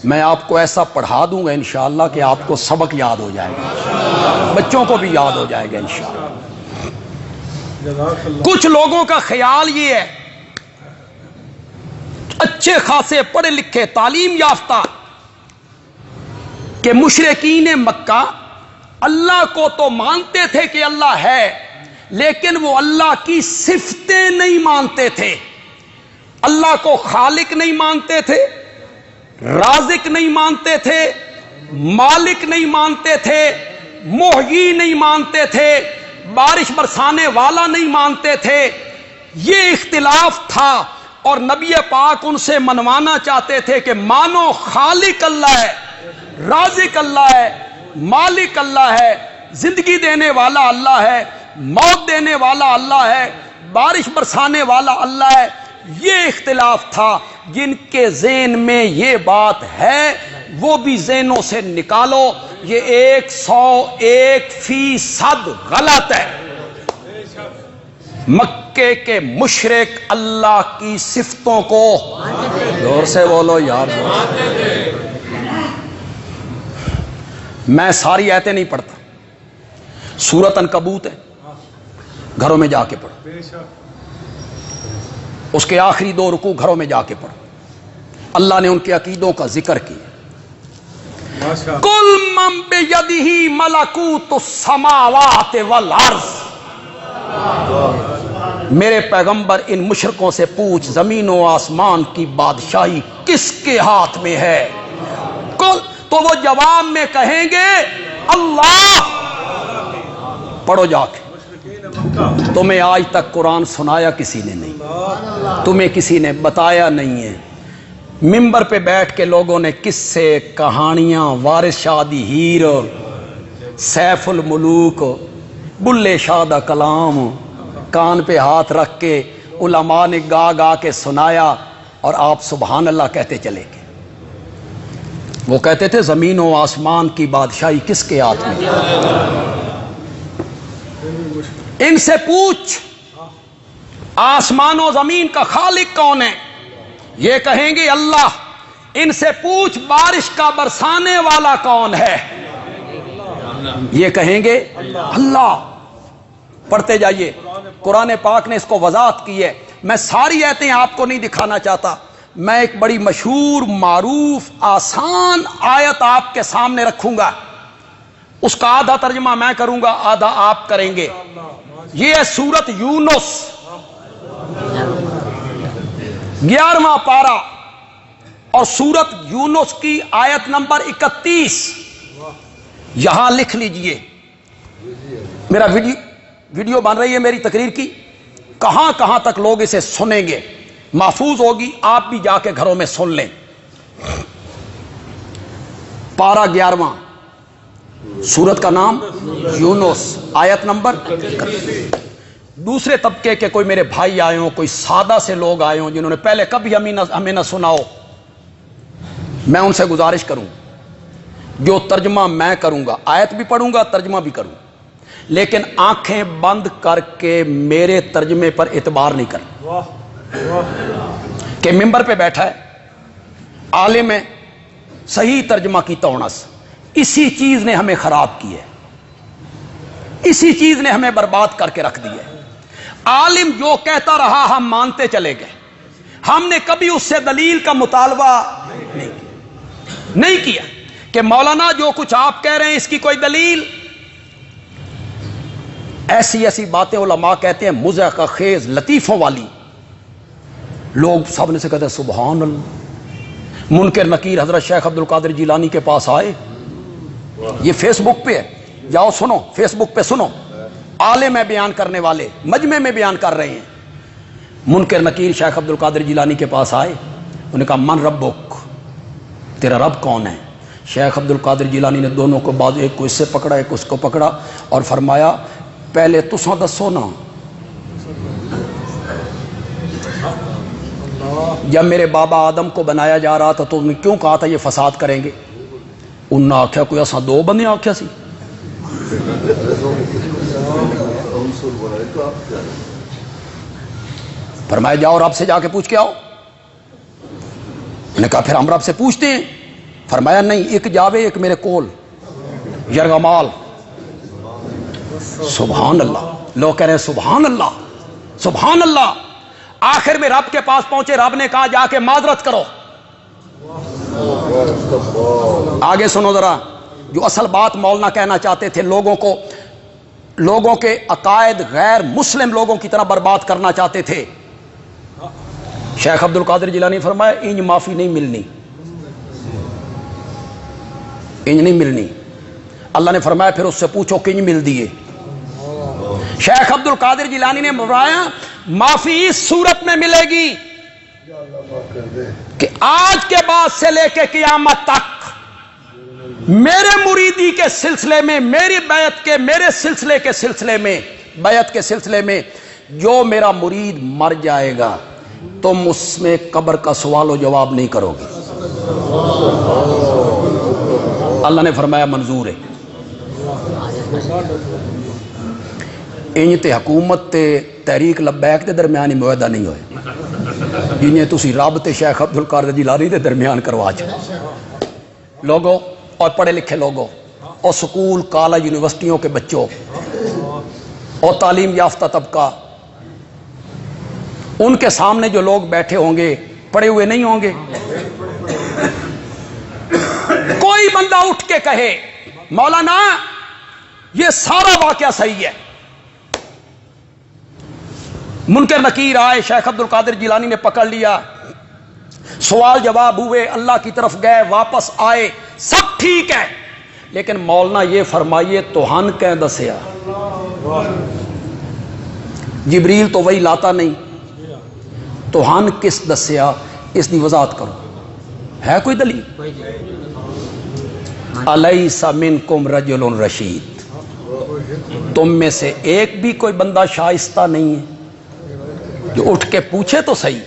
میں آپ کو ایسا پڑھا دوں گا انشاءاللہ کہ آپ کو سبق یاد ہو جائے گا، بچوں کو بھی یاد ہو جائے گا انشاءاللہ۔ کچھ لوگوں کا خیال یہ ہے، اچھے خاصے پڑھے لکھے تعلیم یافتہ، کہ مشرکین مکہ اللہ کو تو مانتے تھے کہ اللہ ہے، لیکن وہ اللہ کی صفتیں نہیں مانتے تھے۔ اللہ کو خالق نہیں مانتے تھے، رازق نہیں مانتے تھے، مالک نہیں مانتے تھے، محیی نہیں مانتے تھے، بارش برسانے والا نہیں مانتے تھے۔ یہ اختلاف تھا، اور نبی پاک ان سے منوانا چاہتے تھے کہ مانو خالق اللہ ہے، رازق اللہ ہے، مالک اللہ ہے، زندگی دینے والا اللہ ہے، موت دینے والا اللہ ہے، بارش برسانے والا اللہ ہے۔ یہ اختلاف تھا۔ جن کے ذہن میں یہ بات ہے وہ بھی ذہنوں سے نکالو، یہ 101% غلط ہے۔ مکے کے مشرک اللہ کی صفتوں کو زور سے بولو یار، میں ساری آیتیں نہیں پڑھتا، سورۃ عنکبوت ہے، گھروں میں جا کے پڑھو، اس کے آخری 2 رکوع گھروں میں جا کے پڑھو۔ اللہ نے ان کے عقیدوں کا ذکر کیا۔ کل من بیدہ ملکوت السماوات والارض، میرے پیغمبر ان مشرکوں سے پوچھ زمین و آسمان کی بادشاہی کس کے ہاتھ میں ہے؟ تو وہ جواب میں کہیں گے اللہ۔ پڑھو جا کے۔ تمہیں آج تک قرآن سنایا کسی نے نہیں، تمہیں کسی نے بتایا نہیں ہے۔ ممبر پہ بیٹھ کے لوگوں نے قصے، کہانیاں، وارث شاہ دی ہیر، سیف الملوک، بلے شاہ دا کلام کان پہ ہاتھ رکھ کے علماء نے گا گا کے سنایا، اور آپ سبحان اللہ کہتے چلے گئے۔ وہ کہتے تھے زمین و آسمان کی بادشاہی کس کے ہاتھ میں؟ ان سے پوچھ آسمان و زمین کا خالق کون ہے؟ یہ کہیں گے اللہ۔ ان سے پوچھ بارش کا برسانے والا کون ہے؟ یہ کہیں گے اللہ۔ پڑھتے جائیے، قرآن پاک نے اس کو وضاحت کی ہے۔ میں ساری آیتیں آپ کو نہیں دکھانا چاہتا، میں ایک بڑی مشہور، معروف، آسان آیت آپ کے سامنے رکھوں گا، اس کا آدھا ترجمہ میں کروں گا، آدھا آپ کریں گے۔ یہ ہے سورۃ یونس، 11واں پارہ، اور سورۃ یونس کی آیت نمبر 31 یہاں لکھ لیجئے۔ میرا ویڈیو بن رہی ہے میری تقریر کی، کہاں کہاں تک لوگ اسے سنیں گے، محفوظ ہوگی، آپ بھی جا کے گھروں میں سن لیں۔ پارہ 11واں، سورت کا نام یونس، آیت نمبر 31۔ دوسرے طبقے کے کوئی میرے بھائی آئے ہوں، کوئی سادہ سے لوگ آئے ہوں جنہوں نے پہلے کبھی ہمیں نہ سنا ہو، میں ان سے گزارش کروں، جو ترجمہ میں کروں گا، آیت بھی پڑھوں گا، ترجمہ بھی کروں، لیکن آنکھیں بند کر کے میرے ترجمے پر اعتبار نہیں کرنا۔ کہ ممبر پہ بیٹھا ہے، عالم ہے، صحیح ترجمہ کی تونس، اسی چیز نے ہمیں خراب کی ہے، اسی چیز نے ہمیں برباد کر کے رکھ دی ہے۔ عالم جو کہتا رہا ہم مانتے چلے گئے، ہم نے کبھی اس سے دلیل کا مطالبہ نہیں کیا کہ مولانا جو کچھ آپ کہہ رہے ہیں اس کی کوئی دلیل۔ ایسی ایسی باتیں علماء کہتے ہیں مضحکہ خیز، لطیفوں والی، لوگ سامنے سے کہتے ہیں سبحان اللہ۔ منکر نکیر حضرت شیخ عبد القادر جیلانی کے پاس آئے، یہ فیس بک پہ ہے، جاؤ سنو، فیس بک پہ سنو، عالم ہے بیان کرنے والے، مجمع میں بیان کر رہے ہیں۔ منکر نکیر شیخ عبد القادر جیلانی کے پاس آئے، انہوں نے کہا من ربک، تیرا رب کون ہے؟ شیخ عبد القادر جیلانی نے دونوں کو بعض، ایک کو اس سے پکڑا ایک اس کو پکڑا، اور فرمایا پہلے تساں دسو نا، جب میرے بابا آدم کو بنایا جا رہا تھا تو انہوں نے کیوں کہا تھا یہ فساد کریں گے؟ انہوں نے آکھیا کوئی اساں دو بندے آکھیا سی؟ فرمایا جاؤ رب سے جا کے پوچھ کے آؤ۔ انہوں نے کہا پھر ہم رب سے پوچھتے ہیں، فرمایا نہیں، ایک جاوے ایک میرے کول یرغمال۔ سبحان اللہ، لوگ کہہ رہے ہیں سبحان اللہ سبحان اللہ۔ آخر میں رب کے پاس پہنچے، رب نے کہا جا کے معذرت کرو۔ آگے سنو ذرا، جو اصل بات مولانا کہنا چاہتے تھے، لوگوں کے عقائد غیر مسلم لوگوں کی طرح برباد کرنا چاہتے تھے۔ شیخ عبد القادر جیلانی فرمایا انج معافی نہیں ملنی، انج نہیں ملنی۔ اللہ نے فرمایا پھر اس سے پوچھو کنج مل دیے۔ شیخ عبد القادر جیلانی نے فرمایا معافی اس صورت میں ملے گی کہ آج کے بعد سے لے کے قیامت تک میرے مریدی کے سلسلے میں، میری بیعت کے، میرے سلسلے کے سلسلے میں، بیعت کے سلسلے میں جو میرا مرید مر جائے گا تم اس میں قبر کا سوال و جواب نہیں کرو گے۔ اللہ نے فرمایا منظور ہے۔ انج تے حکومت تے تحریک لبیک دے درمیان ہی معاہدہ نہیں ہوئے جنہیں تسی رب تے شیخ عبد القادر جیلانی دے درمیان کروا چھوڑے۔ لوگوں اور پڑھے لکھے لوگوں اور سکول کالج یونیورسٹیوں کے بچوں اور تعلیم یافتہ طبقہ، ان کے سامنے جو لوگ بیٹھے ہوں گے پڑھے ہوئے نہیں ہوں گے۔ کوئی بندہ اٹھ کے کہے مولانا یہ سارا واقعہ صحیح ہے، منکر نکیر آئے، شیخ عبد القادر جیلانی نے پکڑ لیا، سوال جواب ہوئے، اللہ کی طرف گئے، واپس آئے، سب ٹھیک ہے، لیکن مولانا یہ فرمائیے توہن کہیں دسیا؟ جبریل تو وہی لاتا نہیں، توہن کس دسیا؟ اس دی وضاحت کرو، ہے کوئی دلیل؟ الیس منکم رجل رشید، تم میں سے ایک بھی کوئی بندہ شائستہ نہیں ہے جو اٹھ کے پوچھے تو صحیح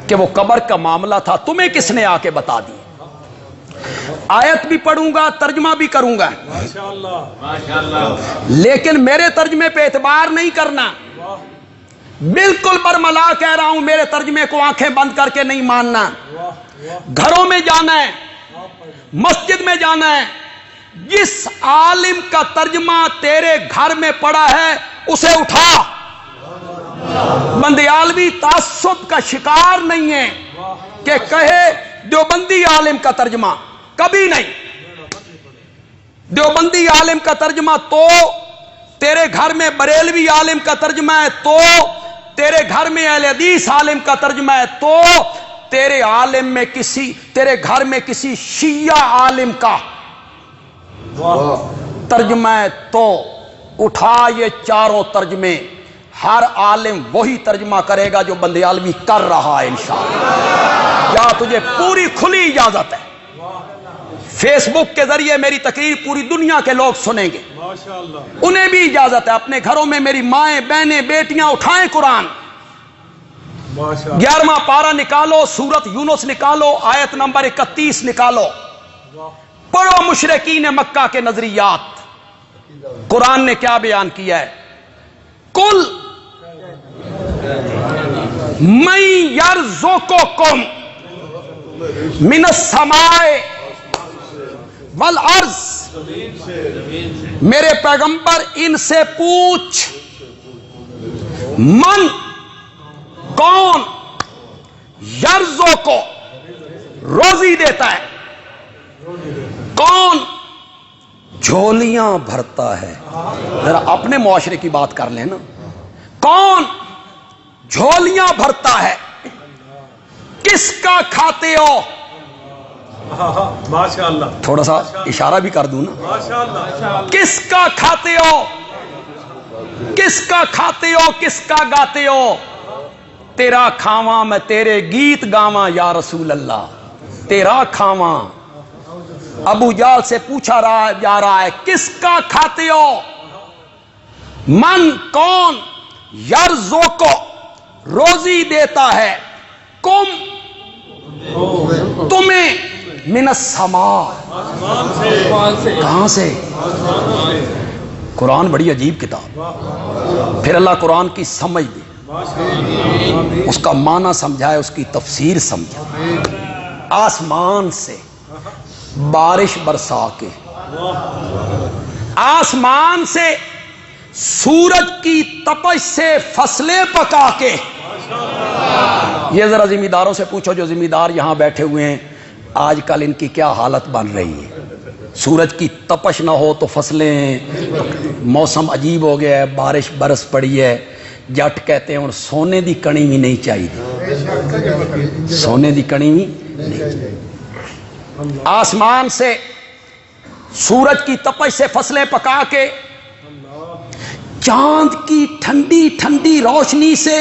کہ وہ قبر کا معاملہ تھا تمہیں کس نے آ کے بتا دی؟ آیت بھی پڑھوں گا، ترجمہ بھی کروں گا، لیکن میرے ترجمے پہ اعتبار نہیں کرنا، بالکل برملا کہہ رہا ہوں، میرے ترجمے کو آنکھیں بند کر کے نہیں ماننا۔ گھروں میں جانا ہے، مسجد میں جانا ہے، جس عالم کا ترجمہ تیرے گھر میں پڑا ہے اسے اٹھا۔ بندیالوی تعصب کا شکار نہیں ہے کہ کہے دیوبندی عالم کا ترجمہ، کبھی نہیں۔ دیوبندی عالم کا ترجمہ تو تیرے گھر میں بریلوی عالم کا ترجمہ ہے، تو تیرے گھر میں اہل حدیث عالم کا ترجمہ ہے، تو تیرے گھر میں کسی شیعہ عالم کا ترجمہ ہے، تو اٹھا یہ چاروں ترجمے، ہر عالم وہی ترجمہ کرے گا جو بندیالوی کر رہا ہے انشاءاللہ۔ یا تجھے پوری کھلی اجازت ہے، فیس بک کے ذریعے میری تقریر پوری دنیا کے لوگ سنیں گے، انہیں بھی اجازت ہے، اپنے گھروں میں میری مائیں بہنیں بیٹیاں اٹھائیں قرآن۔ 11واں پارہ نکالو، سورت یونس نکالو، آیت نمبر 31 نکالو، پڑھو مشرکین مکہ کے نظریات، قرآن نے کیا بیان کیا ہے؟ کل من یرزقکم من السماء والارض، میرے پیغمبر ان سے پوچھ، من کون، یرزقو روزی دیتا ہے، کون جھولیاں بھرتا ہے۔ ذرا اپنے معاشرے کی بات کر لیں نا، کون جھولیاں بھرتا ہے؟ کس کا کھاتے ہو؟ ماشاءاللہ، تھوڑا سا اشارہ بھی کر دوں نا، کس کا کھاتے ہو، کس کا کھاتے ہو، کس کا گاتے ہو؟ تیرا کھاواں میں تیرے گیت گاواں یا رسول اللہ، تیرا کھاواں۔ ابو جال سے پوچھا جا رہا ہے کس کا کھاتے ہو؟ من کون، یرزقو روزی دیتا ہے، کم تمہیں، من السماء کہاں سے؟ قرآن بڑی عجیب کتاب، پھر اللہ قرآن کی سمجھ دے، اس کا معنی سمجھائے، اس کی تفسیر سمجھائے۔ آسمان سے بارش برسا کے، آسمان سے سورج کی تپش سے فصلیں پکا کے۔ یہ ذرا ذمہ داروں سے پوچھو جو ذمہ دار یہاں بیٹھے ہوئے ہیں، آج کل ان کی کیا حالت بن رہی ہے؟ سورج کی تپش نہ ہو تو فصلیں، موسم عجیب ہو گیا ہے، بارش برس پڑی ہے، جٹ کہتے ہیں اور سونے دی کڑی بھی نہیں چاہیے، سونے دی کڑی بھی نہیں۔ آسمان سے سورج کی تپش سے فصلیں پکا کے، چاند کی ٹھنڈی ٹھنڈی روشنی سے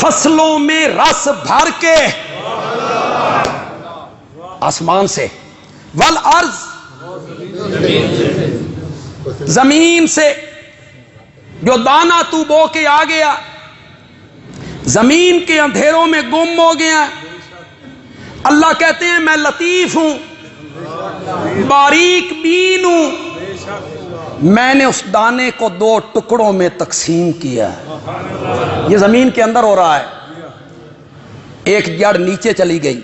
فصلوں میں رس بھر کے، آسمان سے، والارض، زمین سے جو دانہ تو بو کے آ گیا، زمین کے اندھیروں میں گم ہو گیا، اللہ کہتے ہیں میں لطیف ہوں، باریک بین ہوں، میں نے اس دانے کو 2 ٹکڑوں میں تقسیم کیا۔ یہ زمین کے اندر ہو رہا ہے، ایک جڑ نیچے چلی گئی،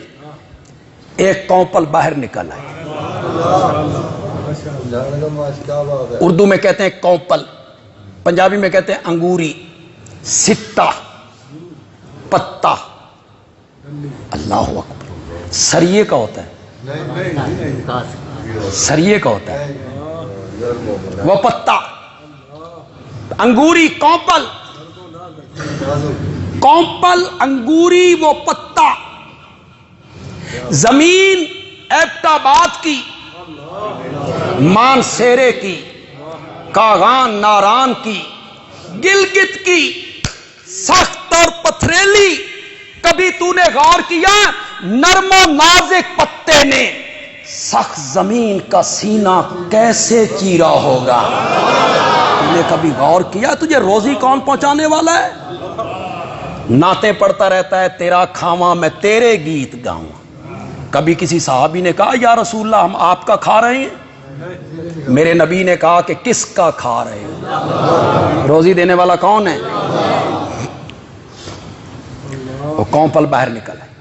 ایک کونپل باہر نکل آئی۔ اردو میں کہتے ہیں کونپل، پنجابی میں کہتے ہیں انگوری، سٹا، پتا، اللہ اکبر۔ سریے کا ہوتا ہے، سریے کا ہوتا ہے وہ پتا، انگوری کونپل، کونپل انگوری وہ پتا۔ زمین ایبٹ آباد کی، مانسیرے کی، کاغان ناران کی، گلگت کی، سخت اور پتھریلی، کبھی تو نے غور کیا نرم و نازک پتے نے سخت زمین کا سینہ کیسے چیرا ہوگا؟ تو نے کبھی غور کیا تجھے روزی کون پہنچانے والا ہے؟ نعتیں پڑھتا رہتا ہے، تیرا کھاواں میں تیرے گیت گاؤں۔ کبھی کسی صحابی نے کہا یا رسول اللہ ہم آپ کا کھا رہے ہیں؟ میرے نبی نے کہا کہ کس کا کھا رہے ہیں؟ روزی دینے والا کون ہے؟ وہ کونپل باہر نکل ہے۔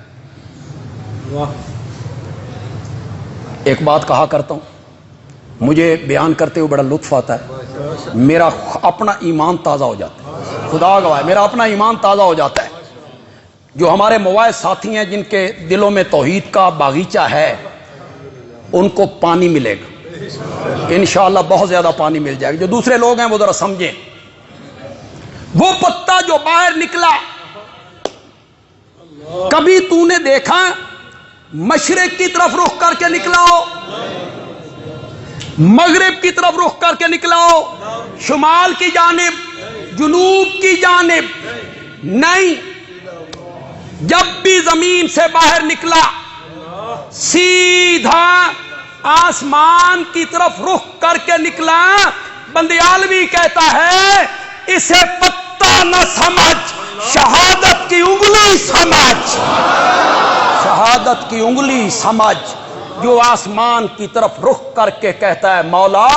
ایک بات کہا کرتا ہوں، مجھے بیان کرتے ہوئے بڑا لطف آتا ہے، میرا اپنا ایمان تازہ ہو جاتا ہے، خدا گواہ ہے، میرا اپنا ایمان تازہ ہو جاتا ہے۔ جو ہمارے مواعظ ساتھی ہیں جن کے دلوں میں توحید کا باغیچہ ہے، ان کو پانی ملے گا انشاءاللہ، بہت زیادہ پانی مل جائے گا۔ جو دوسرے لوگ ہیں وہ ذرا سمجھیں، وہ پتا جو باہر نکلا، کبھی تو نے دیکھا مشرق کی طرف رخ کر کے نکلا ہو، مغرب کی طرف رخ کر کے نکلا ہو، شمال کی جانب، جنوب کی جانب؟ نہیں، جب بھی زمین سے باہر نکلا سیدھا آسمان کی طرف رخ کر کے نکلا۔ بندیالوی کہتا ہے اسے پتا نہ سمجھ، شہادت کی انگلی سمجھ، شہادت کی انگلی سمجھ۔ جو آسمان کی طرف رخ کر کے کہتا ہے مولا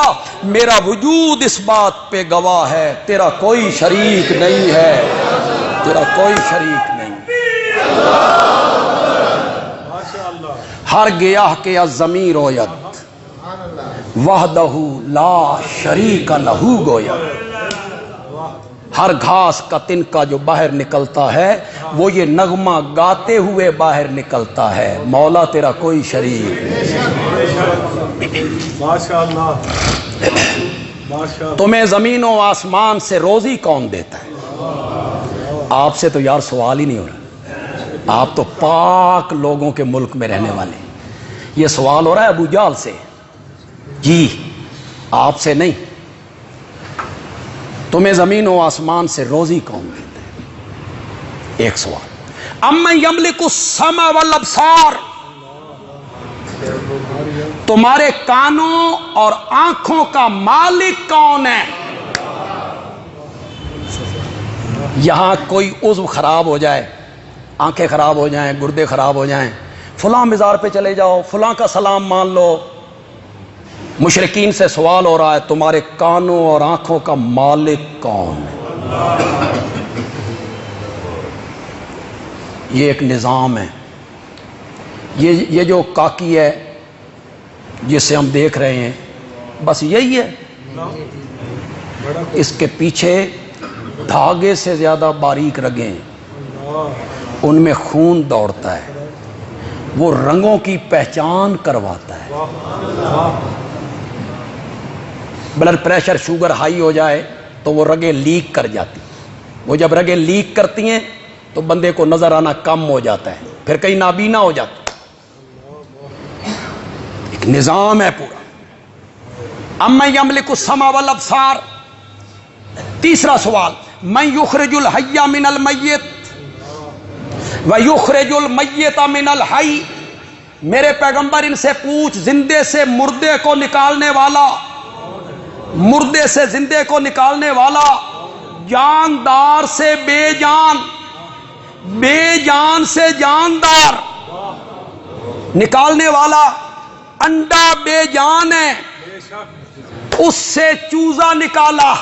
میرا وجود اس بات پہ گواہ ہے، تیرا کوئی شریک نہیں ہے، تیرا کوئی شریک نہیں۔ ہر گیاہ کے الضمیر رویت وحدہ لا شریک لہو گوید۔ ہر گھاس کا تنکا جو باہر نکلتا ہے وہ یہ نغمہ گاتے ہوئے باہر نکلتا ہے، مولا تیرا کوئی شریک نہیں۔ تمہیں زمین و آسمان سے روزی کون دیتا ہے؟ آپ سے تو یار سوال ہی نہیں ہو رہا، آپ تو پاک لوگوں کے ملک میں رہنے والے، یہ سوال ہو رہا ہے ابو جہل سے، جی آپ سے نہیں۔ تمہیں زمین و آسمان سے روزی کون دیتا ہے؟ ایک سوال۔ امن یملک السمع والابصار، تمہارے کانوں اور آنکھوں کا مالک کون ہے؟ یہاں کوئی عضو خراب ہو جائے، آنکھیں خراب ہو جائیں، گردے خراب ہو جائیں، فلاں مزار پہ چلے جاؤ، فلاں کا سلام مان لو۔ مشرکین سے سوال ہو رہا ہے تمہارے کانوں اور آنکھوں کا مالک کون ہے؟ یہ ایک نظام ہے، یہ جو کاکی ہے جسے ہم دیکھ رہے ہیں بس یہی ہے. اس کے پیچھے دھاگے سے زیادہ باریک رگیں ہیں, ان میں خون دوڑتا ہے, وہ رنگوں کی پہچان کرواتا ہے. بلڈ پریشر شوگر ہائی ہو جائے تو وہ رگیں لیک کر جاتی, وہ جب رگیں لیک کرتی ہیں تو بندے کو نظر آنا کم ہو جاتا ہے, پھر کہیں نابینا ہو جاتا ہے. ایک نظام ہے پورا. اَمَّن یملک السمع والابصار. تیسرا سوال, من یخرج الحی من المیت ویخرج المیت من الحی. میرے پیغمبر ان سے پوچھ, زندے سے مردے کو نکالنے والا, مردے سے زندے کو نکالنے والا, جاندار سے بے جان, بے جان سے جاندار نکالنے والا. انڈا بے جان ہے, اس سے چوزا نکالا.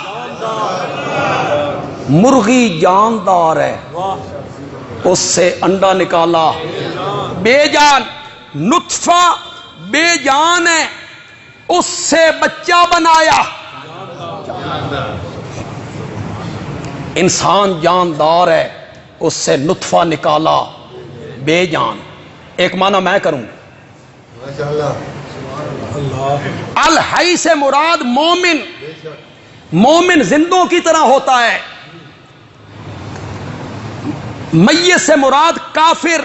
مرغی جاندار ہے, اس سے انڈا نکالا. بے جان. نطفہ بے جان ہے, اس سے بچہ بنایا. انسان جاندار ہے, اس سے نطفہ نکالا. بے جان. ایک معنی میں کروں, الحی سے مراد مومن. مومن زندوں کی طرح ہوتا ہے. میت سے مراد کافر,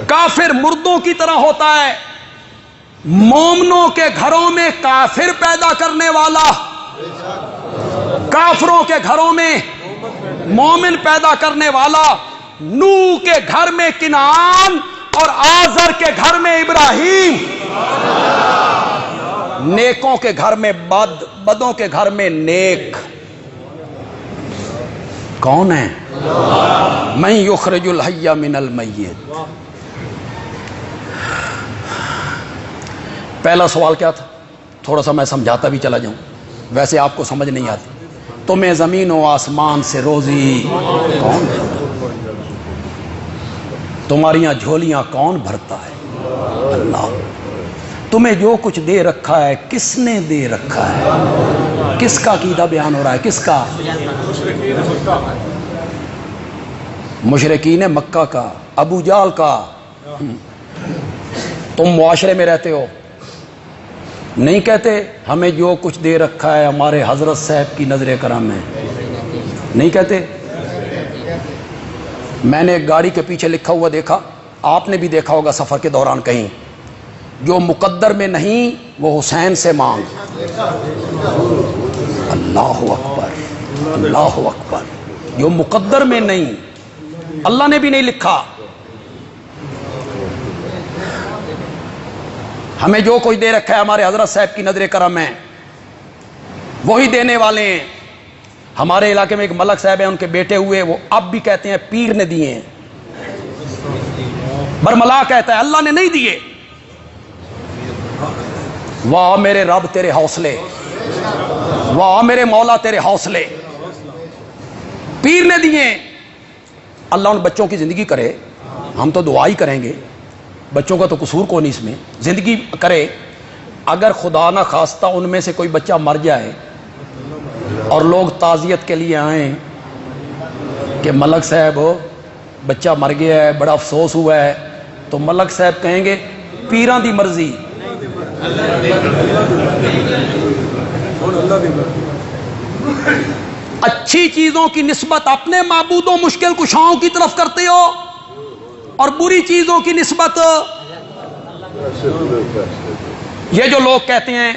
کافر مردوں کی طرح ہوتا ہے. مومنوں کے گھروں میں کافر پیدا کرنے والا, کافروں کے گھروں میں مومن پیدا کرنے والا. نوح کے گھر میں کنعان اور آزر کے گھر میں ابراہیم. نیکوں کے گھر میں بد, بدوں کے گھر میں نیک. کون ہے؟ من یخرج الحی من المیت. پہلا سوال کیا تھا؟ تھوڑا سا میں سمجھاتا بھی چلا جاؤں, ویسے آپ کو سمجھ نہیں آتی. تمہیں زمین و آسمان سے روزی کون دیتا؟ تمہاریاں جھولیاں کون بھرتا ہے؟ اللہ. تمہیں جو کچھ دے رکھا ہے کس نے دے رکھا ہے؟ کس کا عقیدہ بیان ہو رہا ہے؟ کس کا؟ مشرکین مکہ کا, ابو جہل کا. تم معاشرے میں رہتے ہو, نہیں کہتے ہمیں جو کچھ دے رکھا ہے ہمارے حضرت صاحب کی نظر کرم ہے؟ نہیں کہتے؟ میں نے ایک گاڑی کے پیچھے لکھا ہوا دیکھا, آپ نے بھی دیکھا ہوگا سفر کے دوران کہیں, جو مقدر میں نہیں وہ حسین سے مانگ. اللہ اکبر, اللہ اکبر. جو مقدر میں نہیں, اللہ نے بھی نہیں لکھا. ہمیں جو کچھ دے رکھا ہے ہمارے حضرت صاحب کی نظر کرم ہے, وہی دینے والے ہیں. ہمارے علاقے میں ایک ملک صاحب ہیں, ان کے بیٹے ہوئے, وہ اب بھی کہتے ہیں پیر نے دیے ہیں. برملا کہتا ہے اللہ نے نہیں دیے. واہ میرے رب تیرے حوصلے, واہ میرے مولا تیرے حوصلے. پیر نے دیے. اللہ ان بچوں کی زندگی کرے, ہم تو دعا ہی کریں گے, بچوں کا تو قصور کو نہیں اس میں, زندگی کرے. اگر خدا نہ خواستہ ان میں سے کوئی بچہ مر جائے اور لوگ تعزیت کے لیے آئیں کہ ملک صاحب ہو بچہ مر گیا ہے, بڑا افسوس ہوا ہے, تو ملک صاحب کہیں گے پیران دی مرضی. اچھی چیزوں کی نسبت اپنے معبودوں مشکل کشاؤں کی طرف کرتے ہو, اور بری چیزوں کی نسبت. یہ جو لوگ کہتے ہیں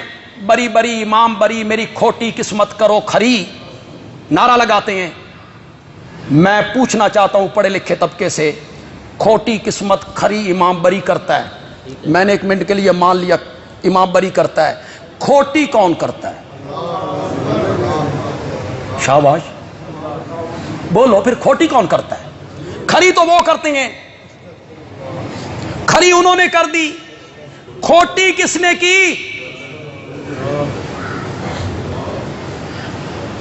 بری بری امام بری, میری کھوٹی قسمت کرو کھری, نعرہ لگاتے ہیں. میں پوچھنا چاہتا ہوں پڑھے لکھے طبقے سے, کھوٹی قسمت کھری امام بری کرتا ہے. میں نے ایک منٹ کے لیے مان لیا امام بری کرتا ہے, کھوٹی کون کرتا ہے؟ شاباش, بولو پھر کھوٹی کون کرتا ہے؟ کھری تو وہ کرتے ہیں, کھری انہوں نے کر دی, کھوٹی کس نے کی؟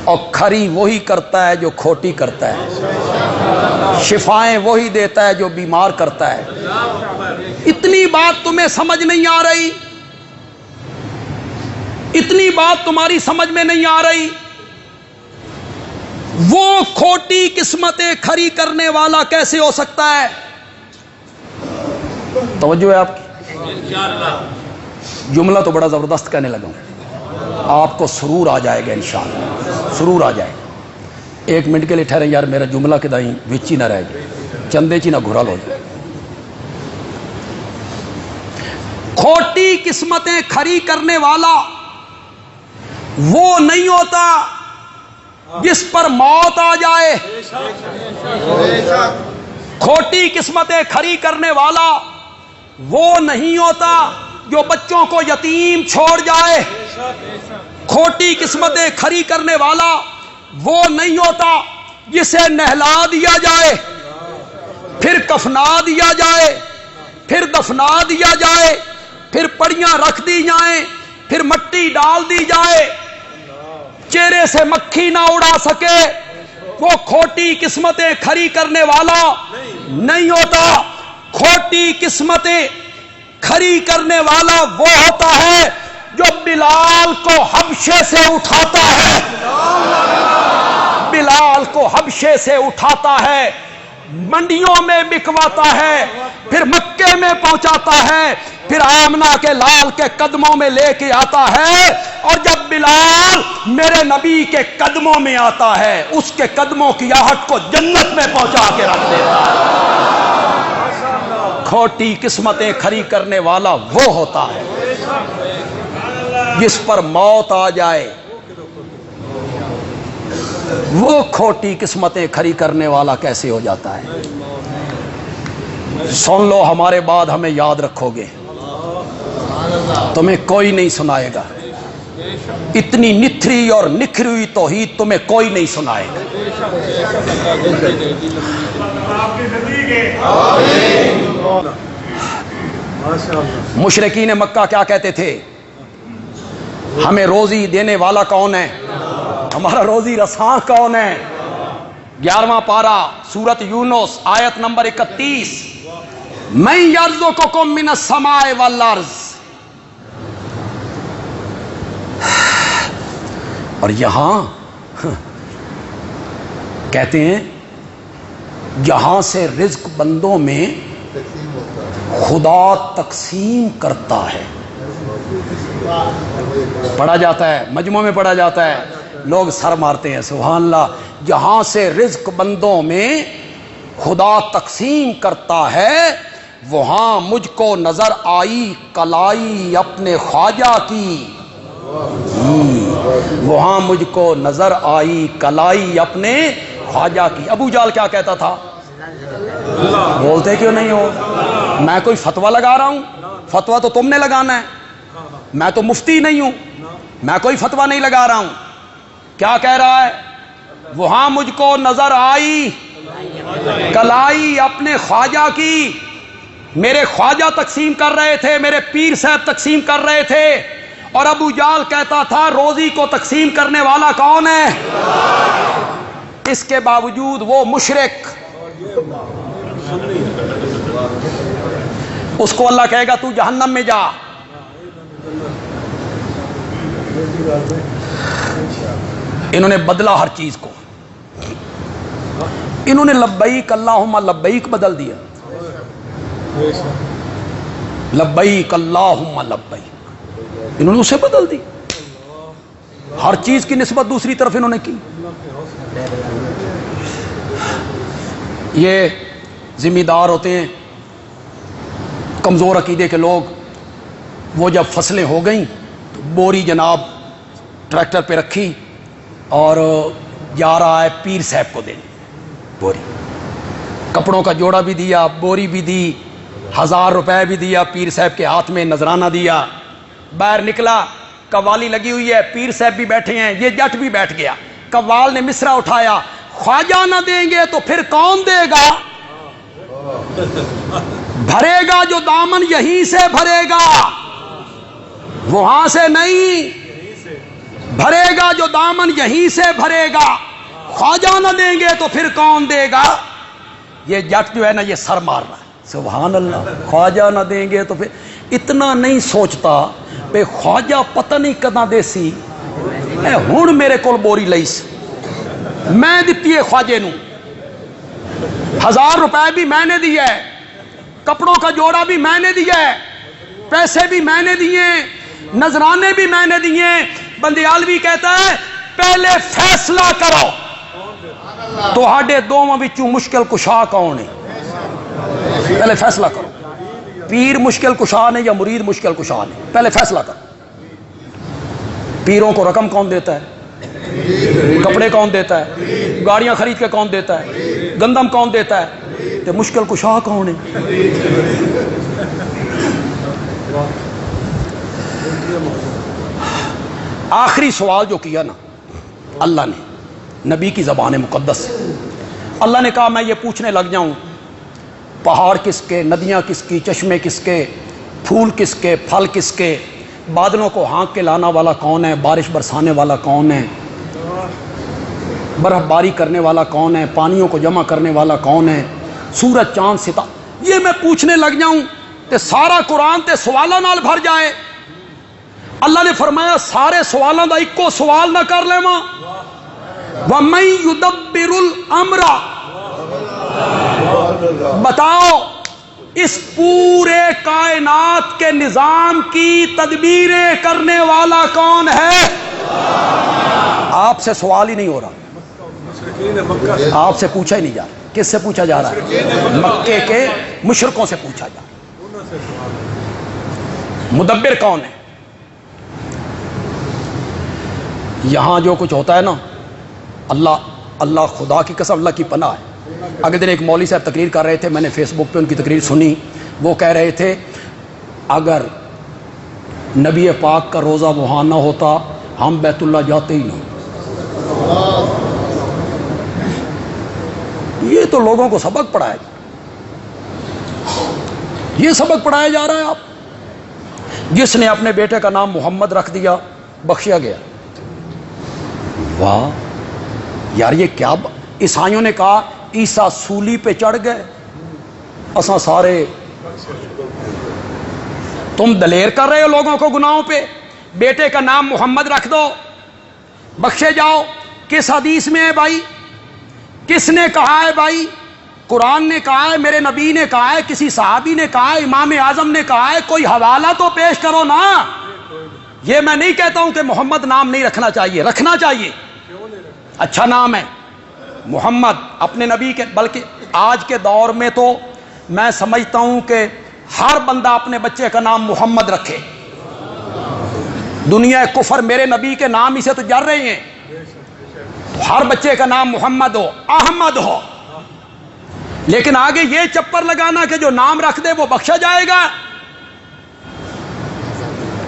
اور کھری وہی کرتا ہے جو کھوٹی کرتا ہے, شفائیں وہی دیتا ہے جو بیمار کرتا ہے. اتنی بات تمہیں سمجھ نہیں آ رہی؟ اتنی بات تمہاری سمجھ میں نہیں آ رہی؟ وہ کھوٹی قسمتیں کھری کرنے والا کیسے ہو سکتا ہے؟ توجہ ہے آپ کی؟ جملہ تو بڑا زبردست کہنے لگا ہوں، آپ کو سرور آ جائے گا انشاءاللہ، سرور آ جائے گا۔ ایک منٹ کے لیے ٹھہریں یار، میرا جملہ کے دائیں وچی نہ رہ جائے، چندے چی نہ گھرال ہو جائے۔ کھوٹی قسمتیں کھری کرنے والا وہ نہیں ہوتا جس پر موت آ جائے۔ کھوٹی قسمتیں کھری کرنے والا وہ نہیں ہوتا جو بچوں کو یتیم چھوڑ جائے۔ کھوٹی قسمتیں کھری کرنے والا وہ نہیں ہوتا جسے نہلا دیا جائے، پھر کفنا دیا جائے، پھر دفنا دیا جائے، پھر پڑیاں رکھ دی جائیں، پھر مٹی ڈال دی جائے، چہرے سے مکھی نہ اڑا سکے۔ وہ کھوٹی قسمتیں کھری کرنے والا نہیں ہوتا۔ کھوٹی قسمتیں کھری کرنے والا وہ ہوتا ہے جو بلال کو حبشے سے اٹھاتا ہے، بلال کو حبشے سے اٹھاتا ہے، منڈیوں میں بکواتا ہے، پھر مکے میں پہنچاتا ہے، پھر آمنہ کے لال کے قدموں میں لے کے آتا ہے، اور جب بلال میرے نبی کے قدموں میں آتا ہے اس کے قدموں کی آہٹ کو جنت میں پہنچا کے رکھ دیتا ہے۔ کھوٹی قسمتیں کھری کرنے والا وہ ہوتا ہے جس پر موت آ جائے۔ وہ کھوٹی قسمتیں کھری کرنے والا کیسے ہو جاتا ہے؟ سن لو، ہمارے بعد ہمیں یاد رکھو گے، تمہیں کوئی نہیں سنائے گا، اتنی نتھری اور نکھری ہوئی توحید تمہیں کوئی نہیں سنائے گا۔ مشرکین مکہ کیا کہتے تھے؟ ہمیں روزی دینے والا کون ہے؟ ہمارا روزی رساں کون ہے؟ 11واں پارہ سورت یونس آیت نمبر 31، من یرزقکم من السماء والارض۔ اور یہاں کہتے ہیں یہاں سے رزق بندوں میں خدا تقسیم کرتا ہے۔ پڑھا جاتا ہے، مجموع میں پڑھا جاتا ہے، لوگ سر مارتے ہیں سبحان اللہ۔ یہاں سے رزق بندوں میں خدا تقسیم کرتا ہے، وہاں مجھ کو نظر آئی کلائی اپنے خواجہ کی، وہاں مجھ کو نظر آئی کلائی اپنے خواجہ کی۔ ابو جہل کیا کہتا تھا؟ بولتے کیوں نہیں ہو؟ میں کوئی فتویٰ لگا رہا ہوں؟ فتویٰ تو تم نے لگانا ہے، میں تو مفتی نہیں ہوں، میں کوئی فتویٰ نہیں لگا رہا ہوں۔ کیا کہہ رہا ہے؟ وہاں مجھ کو نظر آئی کلائی اپنے خواجہ کی، میرے خواجہ تقسیم کر رہے تھے، میرے پیر صاحب تقسیم کر رہے تھے، اور ابو جہل کہتا تھا روزی کو تقسیم کرنے والا کون ہے؟ اس کے باوجود وہ مشرک، اس کو اللہ کہے گا تو جہنم میں جا۔ انہوں نے بدلا ہر چیز کو، انہوں نے لبیک اللہم لبیک بدل دیا، لبیک اللہم لبیک انہوں نے اسے بدل دی، ہر چیز کی نسبت دوسری طرف انہوں نے کی۔ یہ ذمہ دار ہوتے ہیں کمزور عقیدے کے لوگ، وہ جب فصلیں ہو گئیں تو بوری جناب ٹریکٹر پہ رکھی اور جا رہا ہے پیر صاحب کو دینے، بوری کپڑوں کا جوڑا بھی دیا، بوری بھی دی، 1000 روپے بھی دیا، پیر صاحب کے ہاتھ میں نذرانہ دیا۔ باہر نکلا، قوالی لگی ہوئی ہے، پیر صاحب بھی بیٹھے ہیں، یہ جٹ بھی بیٹھ گیا۔ قوال نے مصرع اٹھایا، خواجہ نہ دیں گے تو پھر کون دے گا؟ بھرے گا جو دامن یہیں سے بھرے گا، وہاں سے نہیں، بھرے گا جو دامن یہیں سے بھرے گا، خواجہ نہ دیں گے تو پھر کون دے گا؟ یہ جٹ جو ہے نا یہ سر مار رہا ہے، سبحان اللہ. خواجہ نہ دیں گے تو پھر اتنا نہیں سوچتا بے خواجہ پتہ نہیں کداں دے سی. ہن میرے کول بوری لئی سی, میں دتی ہے خواجے نو, 1000 روپے بھی میں نے دیا ہے, کپڑوں کا جوڑا بھی میں نے دیا ہے, پیسے بھی میں نے دیے, نذرانے بھی میں نے دیے. بندیالوی کہتا ہے پہلے فیصلہ کرو تہاڈے دوواں وچوں مشکل کشا کون ہے. پہلے فیصلہ کرو, پیر مشکل کشا نے یا مرید مشکل کشا نے, پہلے فیصلہ کرو. پیروں کو رقم کون دیتا ہے, کپڑے کون دیتا ہے, گاڑیاں خرید کے کون دیتا ہے, گندم کون دیتا ہے, تے مشکل کشا کون ہے. آخری سوال جو کیا نا اللہ نے نبی کی زبان مقدس سے, اللہ نے کہا میں یہ پوچھنے لگ جاؤں پہاڑ کس کے, ندیاں کس کی, چشمے کس کے, پھول کس کے, پھل کس کے, بادلوں کو ہانک کے لانا والا کون ہے, بارش برسانے والا کون ہے, برف باری کرنے والا کون ہے, پانیوں کو جمع کرنے والا کون ہے, سورج چاند ستارے, یہ میں پوچھنے لگ جاؤں تے سارا قرآن تے سوالاں نال بھر جائے. اللہ نے فرمایا سارے سوالاں دا ایکو سوال نہ کر لیواں, وَمَن يُدَبِّرُ الْأَمْرَ, بتاؤ اس پورے کائنات کے نظام کی تدبیریں کرنے والا کون ہے. آپ سے سوال ہی نہیں ہو رہا, آپ سے پوچھا ہی نہیں جا رہا. کس سے پوچھا جا رہا ہے؟ مکے کے مشرکوں سے پوچھا جا رہا ہے. مدبر کون ہے؟ یہاں جو کچھ ہوتا ہے نا, اللہ خدا کی قسم, اللہ کی پناہ ہے. اگلے دن ایک مولوی صاحب تقریر کر رہے تھے, میں نے فیس بک پہ ان کی تقریر سنی. وہ کہہ رہے تھے اگر نبی پاک کا روزہ وہاں نہ ہوتا ہم بیت اللہ جاتے ہی نہ. یہ تو لوگوں کو سبق پڑھایا, یہ سبق پڑھایا جا رہا ہے. آپ جس نے اپنے بیٹے کا نام محمد رکھ دیا بخشیا گیا. واہ یار, یہ کیا. عیسائیوں نے کہا عیسیٰ سولی پہ چڑھ گئے, اساں سارے. تم دلیر کر رہے ہو لوگوں کو گناہوں پہ. بیٹے کا نام محمد رکھ دو بخشے جاؤ. کس حدیث میں ہے بھائی, کس نے کہا ہے بھائی؟ قرآن نے کہا ہے, میرے نبی نے کہا ہے, کسی صحابی نے کہا ہے, امام اعظم نے کہا ہے. کوئی حوالہ تو پیش کرو نا. یہ میں نہیں کہتا ہوں کہ محمد نام نہیں رکھنا چاہیے, رکھنا چاہیے, اچھا نام ہے محمد اپنے نبی کے. بلکہ آج کے دور میں تو میں سمجھتا ہوں کہ ہر بندہ اپنے بچے کا نام محمد رکھے. دنیا کفر میرے نبی کے نام ہی سے تو جر رہے ہیں. ہر بچے کا نام محمد ہو, احمد ہو, لیکن آگے یہ چپر لگانا کہ جو نام رکھ دے وہ بخشا جائے گا.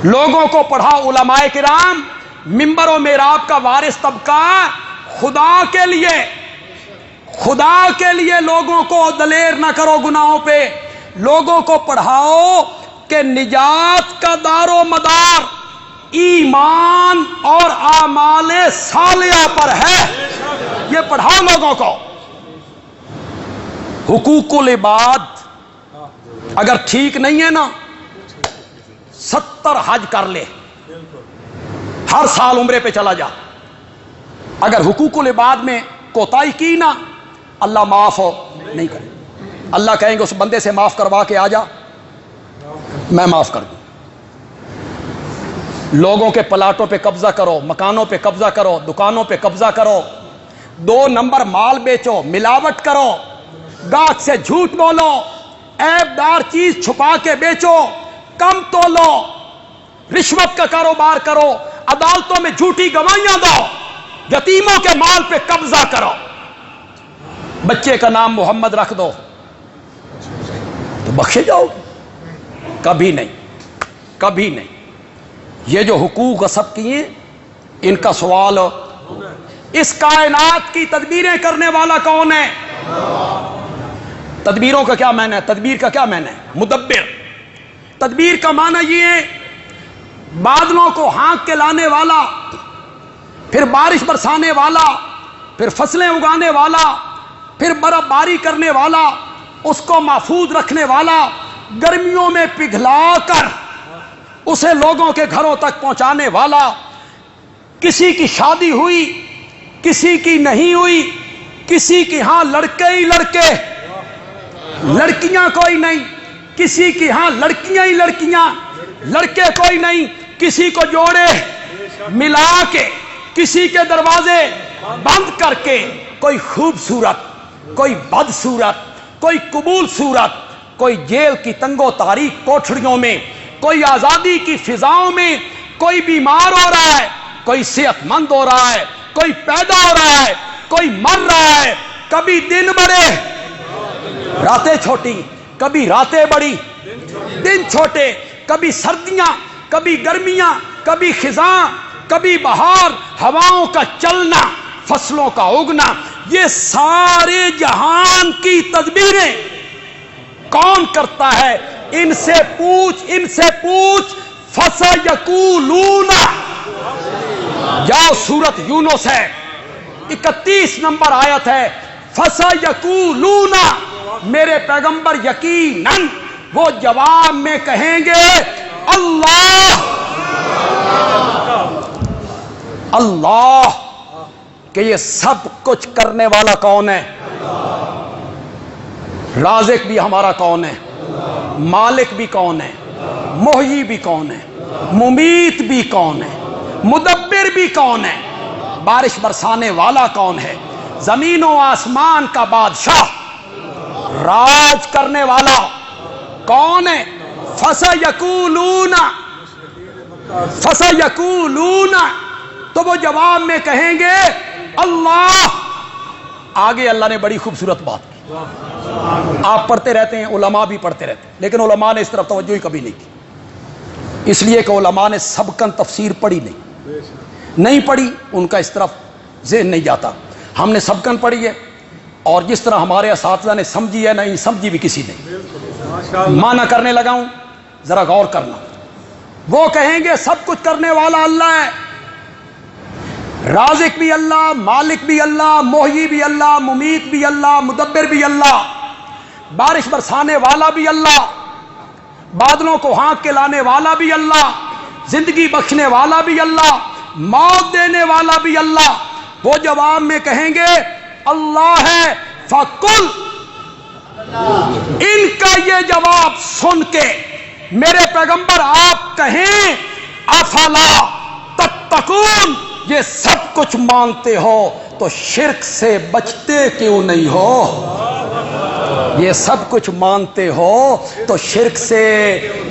لوگوں کو پڑھاؤ علماء کرام, منبر و محراب کا وارث طبقہ, خدا کے لیے لوگوں کو دلیر نہ کرو گناہوں پہ. لوگوں کو پڑھاؤ کہ نجات کا دار و مدار ایمان اور اعمال صالحہ پر ہے. یہ پڑھاؤ لوگوں کو. حقوق العباد اگر ٹھیک نہیں ہے نا, 70 حج کر لے, ہر سال عمرے پہ چلا جا. اگر حقوق العباد میں کوتاہی کی نا, اللہ معاف ہو نہیں کرے. اللہ کہیں گے اس بندے سے معاف کروا کے آ جا, میں معاف کر دوں. لوگوں کے پلاٹوں پہ قبضہ کرو, مکانوں پہ قبضہ کرو, دکانوں پہ قبضہ کرو, 2 نمبر مال بیچو, ملاوٹ کرو, گاہک سے جھوٹ بولو, عیب دار چیز چھپا کے بیچو, کم تولو, رشوت کا کاروبار کرو, عدالتوں میں جھوٹی گواہیاں دو, یتیموں کے مال پہ قبضہ کرو. بچے کا نام محمد رکھ دو تو بخشے جاؤ. کبھی نہیں, کبھی نہیں. یہ جو حقوق غصب کیے ان کا سوال, اس کائنات کی تدبیریں کرنے والا کون ہے؟ تدبیروں کا کیا معنی ہے؟ تدبیر کا کیا معنی ہے؟ مدبر. تدبیر کا معنی یہ ہے بادلوں کو ہانک کے لانے والا, پھر بارش برسانے والا, پھر فصلیں اگانے والا, پھر برف باری کرنے والا, اس کو محفوظ رکھنے والا، گرمیوں میں پگھلا کر اسے لوگوں کے گھروں تک پہنچانے والا۔ کسی کی شادی ہوئی، کسی کی نہیں ہوئی، کسی کی ہاں لڑکے ہی لڑکے، لڑکیاں کوئی نہیں، کسی کی ہاں لڑکیاں ہی لڑکیاں، لڑکے کوئی نہیں، کسی کو جوڑے ملا کے، کسی کے دروازے بند کر کے، کوئی خوبصورت، کوئی بدصورت، کوئی قبول صورت، کوئی جیل کی تنگ و تاریک کوٹھڑیوں میں، کوئی آزادی کی فضاؤں میں، کوئی بیمار ہو رہا ہے، کوئی صحت مند ہو رہا ہے، کوئی پیدا ہو رہا ہے، کوئی مر رہا ہے۔ کبھی دن بڑے راتیں چھوٹی، کبھی راتیں بڑی دن چھوٹے، کبھی سردیاں، کبھی گرمیاں، کبھی خزاں، کبھی بہار، ہواؤں کا چلنا، فصلوں کا اگنا، یہ سارے جہان کی تدبیریں کون کرتا ہے؟ ان سے پوچھ فَسَيَقُولُونَ۔ جاؤ سورت یونس ہے، 31 نمبر آیت ہے، فَسَيَقُولُونَ، میرے پیغمبر یقیناً وہ جواب میں کہیں گے اللہ، اللہ، کہ یہ سب کچھ کرنے والا کون ہے؟ رازق بھی ہمارا کون ہے؟ مالک بھی کون ہے؟ محیی بھی کون ہے؟ ممیت بھی کون ہے؟ مدبر بھی کون ہے؟ بارش برسانے والا کون ہے؟ زمین و آسمان کا بادشاہ، راج کرنے والا کون ہے؟ فَسَيَقُولُونَ، تو وہ جواب میں کہیں گے اللہ۔ آگے اللہ نے بڑی خوبصورت بات کی، آپ پڑھتے رہتے ہیں، علماء بھی پڑھتے رہتے ہیں، لیکن علماء نے اس طرف توجہ ہی کبھی نہیں کی، اس لیے کہ علماء نے سبقاً تفسیر پڑھی نہیں پڑھی، ان کا اس طرف ذہن نہیں جاتا۔ ہم نے سبقاً پڑھی ہے، اور جس طرح ہمارے اساتذہ نے سمجھی ہے، نہیں سمجھی بھی کسی نے۔ معنی کرنے لگا ہوں، ذرا غور کرنا۔ وہ کہیں گے سب کچھ کرنے والا اللہ ہے، رازق بھی اللہ، مالک بھی اللہ، محیی بھی اللہ، ممیت بھی اللہ، مدبر بھی اللہ، بارش برسانے والا بھی اللہ، بادلوں کو ہانک کے لانے والا بھی اللہ، زندگی بخشنے والا بھی اللہ، موت دینے والا بھی اللہ۔ وہ جواب میں کہیں گے اللہ ہے۔ فَقُلْ، ان کا یہ جواب سن کے میرے پیغمبر آپ کہیں افلا تتقون، یہ سب کچھ مانتے ہو تو شرک سے بچتے کیوں نہیں ہو؟ یہ سب کچھ مانتے ہو تو شرک سے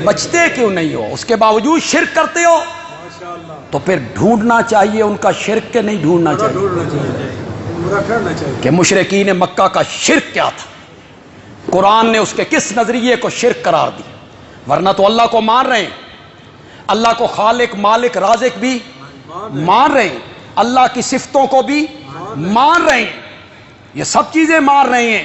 بچتے کیوں نہیں ہو؟ اس کے باوجود شرک کرتے ہو، تو پھر ڈھونڈنا چاہیے ان کا شرک کے نہیں ڈھونڈنا چاہیے کہ مشرکین مکہ کا شرک کیا تھا، قرآن نے اس کے کس نظریے کو شرک قرار دی؟ ورنہ تو اللہ کو مان رہے ہیں، اللہ کو خالق، مالک، رازق بھی مان رہے ہیں، اللہ کی صفتوں کو بھی مان رہے ہیں، یہ سب چیزیں مان رہے ہیں،